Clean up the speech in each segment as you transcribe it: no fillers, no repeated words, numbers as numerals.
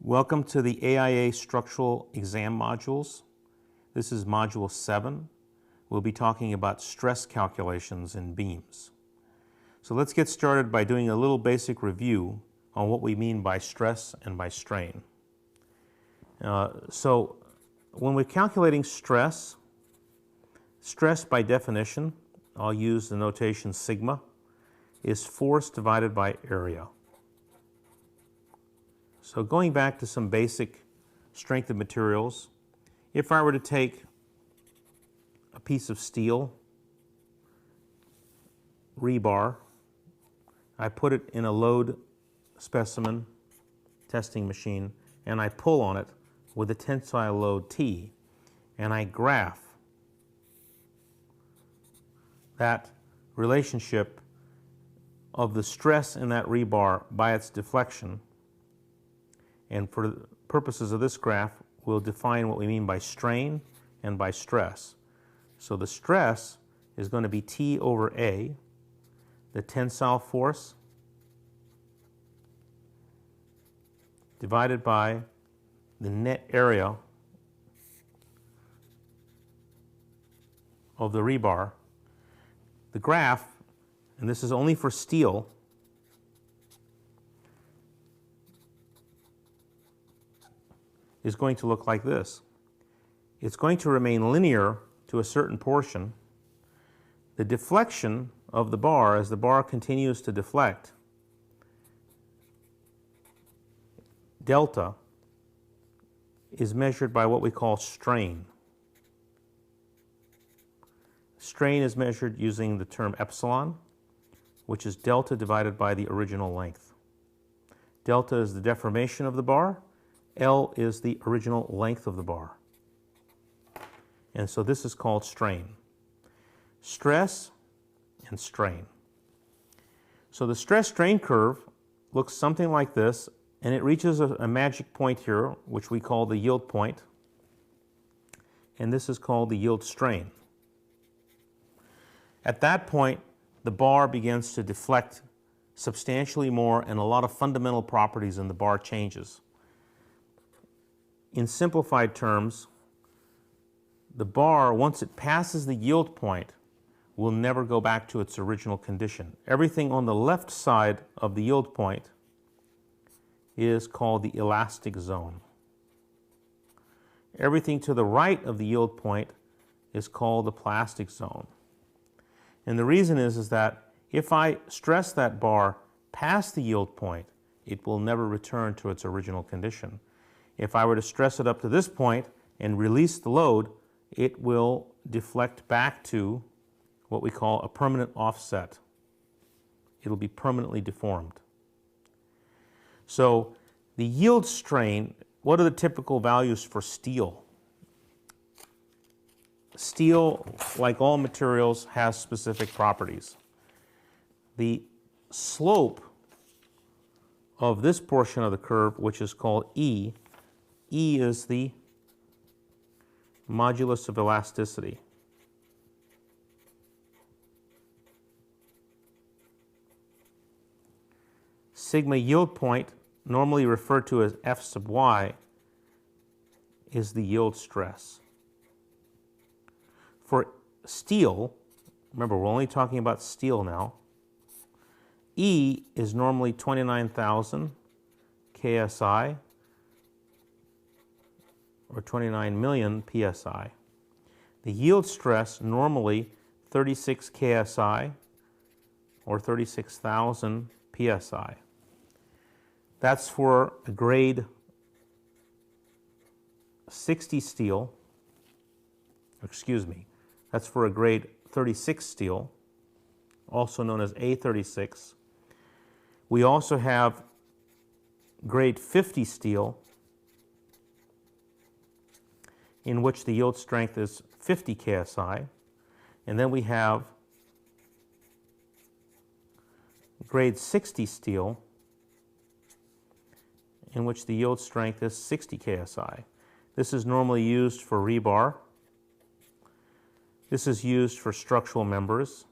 Welcome to the AIA structural exam modules. This is module 7. We'll be talking about stress calculations in beams. So let's get started by doing a little basic review on what we mean by stress and by strain. So when we're calculating stress by definition, I'll use the notation sigma, is force divided by area. So going back to some basic strength of materials, if I were to take a piece of steel, rebar, I put it in a load specimen testing machine, and I pull on it with a tensile load T, and I graph that relationship of the stress in that rebar by its deflection. And for the purposes of this graph, we'll define what we mean by strain and by stress. So the stress is going to be T over A, the tensile force, divided by the net area of the rebar. The graph, and this is only for steel, is going to look like this. It's going to remain linear to a certain portion. The deflection of the bar, as the bar continues to deflect, delta, is measured by what we call strain. Strain is measured using the term epsilon, which is delta divided by the original length. Delta is the deformation of the bar. L is the original length of the bar. And so this is called strain. Stress and strain. So the stress-strain curve looks something like this, and it reaches a magic point here, which we call the yield point. And this is called the yield strain. At that point, the bar begins to deflect substantially more, and a lot of fundamental properties in the bar changes. In simplified terms, the bar, once it passes the yield point, will never go back to its original condition. Everything on the left side of the yield point is called the elastic zone. Everything to the right of the yield point is called the plastic zone. And the reason is that if I stress that bar past the yield point, it will never return to its original condition. If I were to stress it up to this point and release the load, it will deflect back to what we call a permanent offset. It'll be permanently deformed. So the yield strain, what are the typical values for steel? Steel, like all materials, has specific properties. The slope of this portion of the curve, which is called E, E is the modulus of elasticity. Sigma yield point, normally referred to as F sub y, is the yield stress. For steel, remember we're only talking about steel now, E is normally 29,000 KSI, or 29 million PSI. The yield stress normally 36 KSI, or 36,000 PSI. That's for a grade 60 steel, that's for a grade 36 steel, also known as A36. We also have grade 50 steel, in which the yield strength is 50 KSI. And then we have grade 60 steel, in which the yield strength is 60 KSI. This is normally used for rebar. This is used for structural members.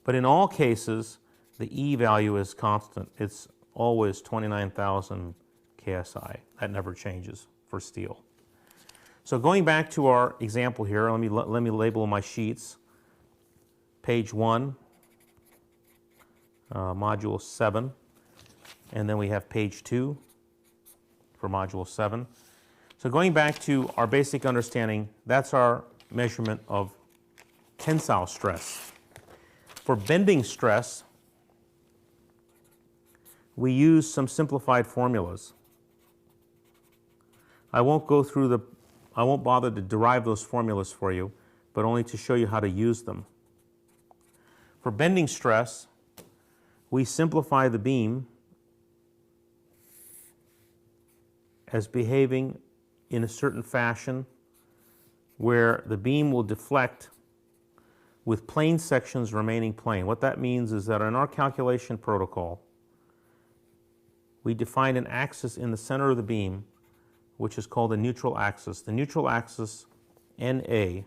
But in all cases, the E value is constant. It's always 29,000 KSI. That never changes for steel. So going back to our example here, let me label my sheets. Page 1, Module 7, and then we have page 2 for Module 7. So going back to our basic understanding, that's our measurement of tensile stress. For bending stress, we use some simplified formulas. I won't bother to derive those formulas for you, but only to show you how to use them. For bending stress, we simplify the beam as behaving in a certain fashion where the beam will deflect with plane sections remaining plane. What that means is that in our calculation protocol, we define an axis in the center of the beam, which is called the neutral axis. The neutral axis, NA,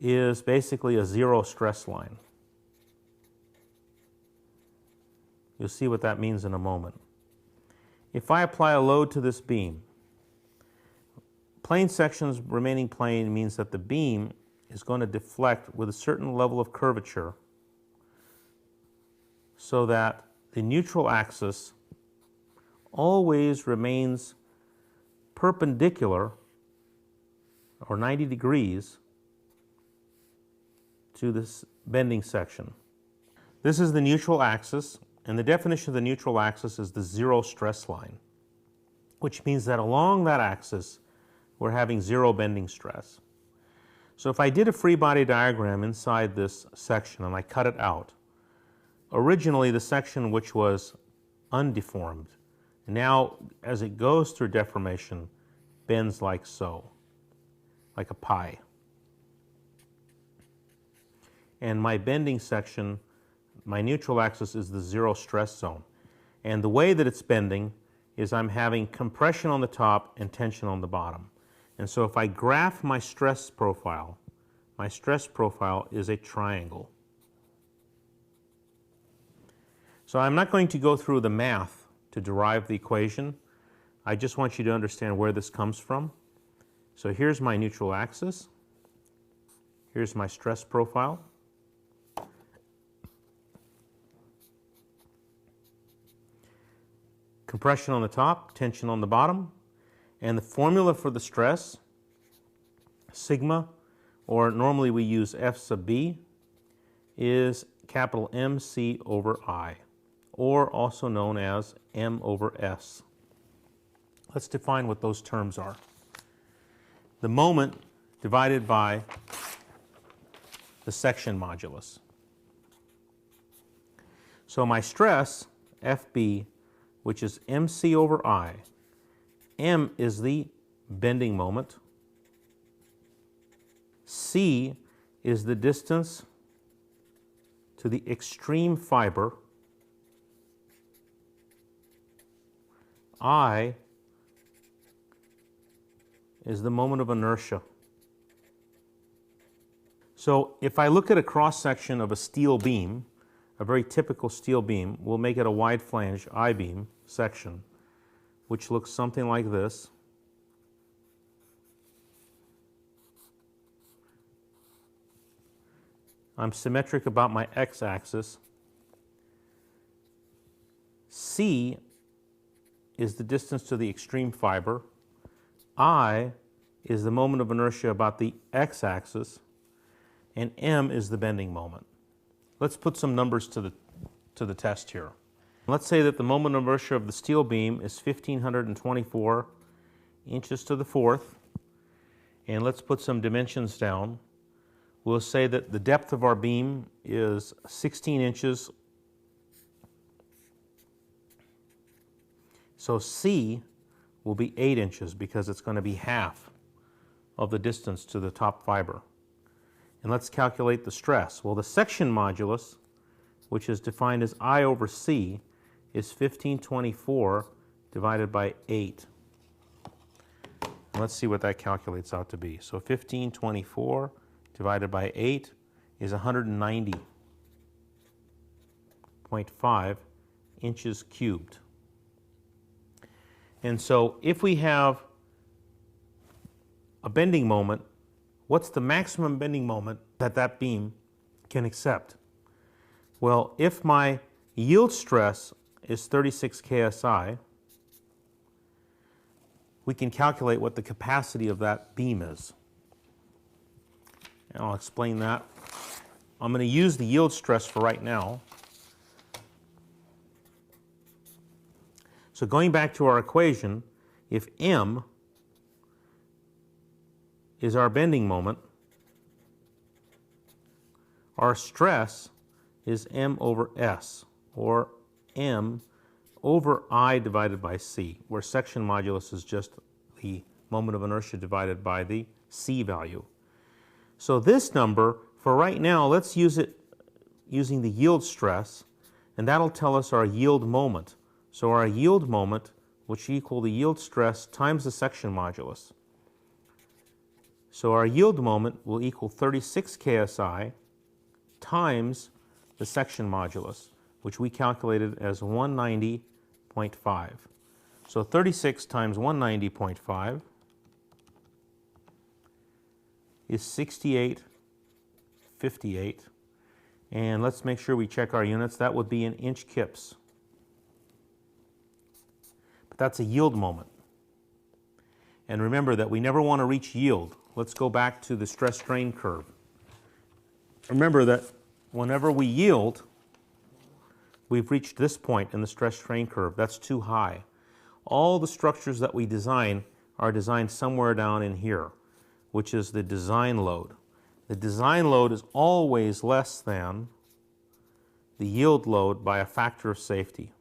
is basically a zero stress line. You'll see what that means in a moment. If I apply a load to this beam, plane sections remaining plane means that the beam is going to deflect with a certain level of curvature so that the neutral axis always remains perpendicular or 90 degrees to this bending section. This is the neutral axis, and the definition of the neutral axis is the zero stress line, which means that along that axis we're having zero bending stress. So if I did a free body diagram inside this section and I cut it out, originally the section which was undeformed, now as it goes through deformation, bends like so, like a pie. And my bending section, my neutral axis, is the zero stress zone. And the way that it's bending is I'm having compression on the top and tension on the bottom. And so if I graph my stress profile is a triangle. So I'm not going to go through the math to derive the equation. I just want you to understand where this comes from. So here's my neutral axis. Here's my stress profile. Compression on the top, tension on the bottom, and the formula for the stress, sigma, or normally we use F sub B, is capital MC over I, or also known as M over S. Let's define what those terms are. The moment divided by the section modulus. So my stress, FB, which is MC over I. M is the bending moment. C is the distance to the extreme fiber. I is the moment of inertia. So if I look at a cross-section of a steel beam, a very typical steel beam, we'll make it a wide flange I-beam section, which looks something like this. I'm symmetric about my x-axis. C is the distance to the extreme fiber. I is the moment of inertia about the x-axis. And M is the bending moment. Let's put some numbers to the test here. Let's say that the moment of inertia of the steel beam is 1,524 inches to the fourth. And let's put some dimensions down. We'll say that the depth of our beam is 16 inches. So C will be 8 inches because it's going to be half of the distance to the top fiber. And let's calculate the stress. Well, the section modulus, which is defined as I over C, is 1524 divided by 8. And let's see what that calculates out to be. So 1524 divided by 8 is 190.5 inches cubed. And so if we have a bending moment, what's the maximum bending moment that that beam can accept? Well, if my yield stress is 36 KSI, we can calculate what the capacity of that beam is. And I'll explain that. I'm going to use the yield stress for right now. So going back to our equation, if M is our bending moment, our stress is M over S, or M over I divided by C, where section modulus is just the moment of inertia divided by the C value. So this number, for right now, let's use it using the yield stress, and that'll tell us our yield moment. So our yield moment, which equal the yield stress times the section modulus. So our yield moment will equal 36 KSI times the section modulus, which we calculated as 190.5. So 36 times 190.5 is 68.58. And let's make sure we check our units. That would be in inch kips. But that's a yield moment. And remember that we never want to reach yield. Let's go back to the stress strain curve. Remember that whenever we yield, we've reached this point in the stress strain curve. That's too high. All the structures that we design are designed somewhere down in here, which is the design load. The design load is always less than the yield load by a factor of safety.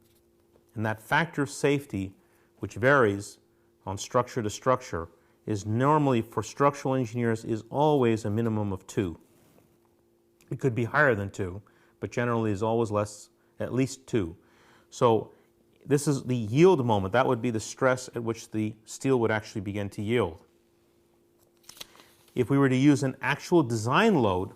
And that factor of safety, which varies on structure to structure, is normally, for structural engineers, is always a minimum of 2. It could be higher than 2, but generally is always less, at least 2. So this is the yield moment. That would be the stress at which the steel would actually begin to yield. If we were to use an actual design load,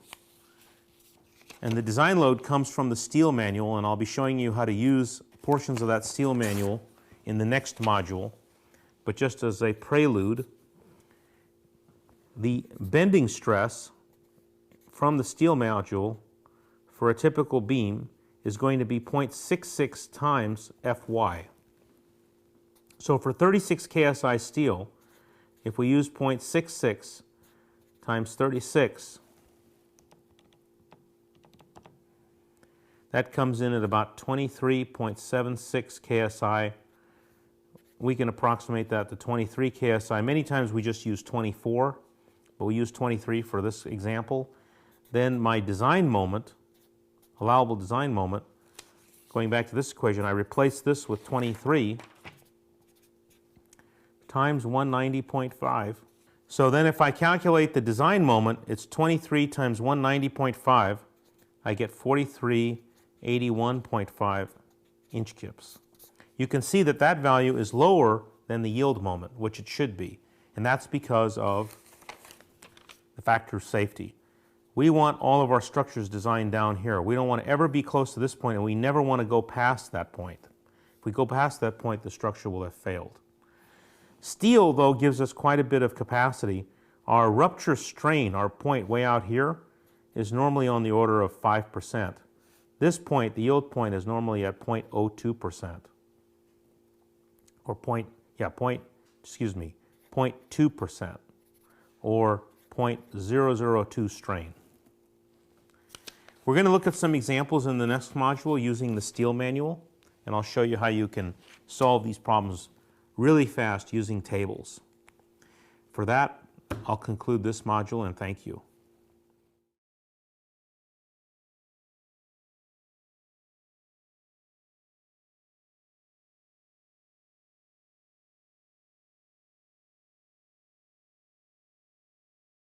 and the design load comes from the steel manual, and I'll be showing you how to use portions of that steel manual in the next module, but just as a prelude, the bending stress from the steel module for a typical beam is going to be 0.66 times Fy. So for 36 KSI steel, if we use 0.66 times 36, that comes in at about 23.76 KSI. We can approximate that to 23 KSI. Many times we just use 24, but we use 23 for this example. Then my design moment, allowable design moment, going back to this equation, I replace this with 23 times 190.5. So then if I calculate the design moment, it's 23 times 190.5. I get 4381.5 inch kips. You can see that that value is lower than the yield moment, which it should be. And that's because of the factor of safety. We want all of our structures designed down here. We don't want to ever be close to this point, and we never want to go past that point. If we go past that point, the structure will have failed. Steel, though, gives us quite a bit of capacity. Our rupture strain, our point way out here, is normally on the order of 5%. This point, the yield point, is normally at 0.02%. Or 0.2%, or 0.002 strain. We're going to look at some examples in the next module using the steel manual, and I'll show you how you can solve these problems really fast using tables. For that, I'll conclude this module, and thank you.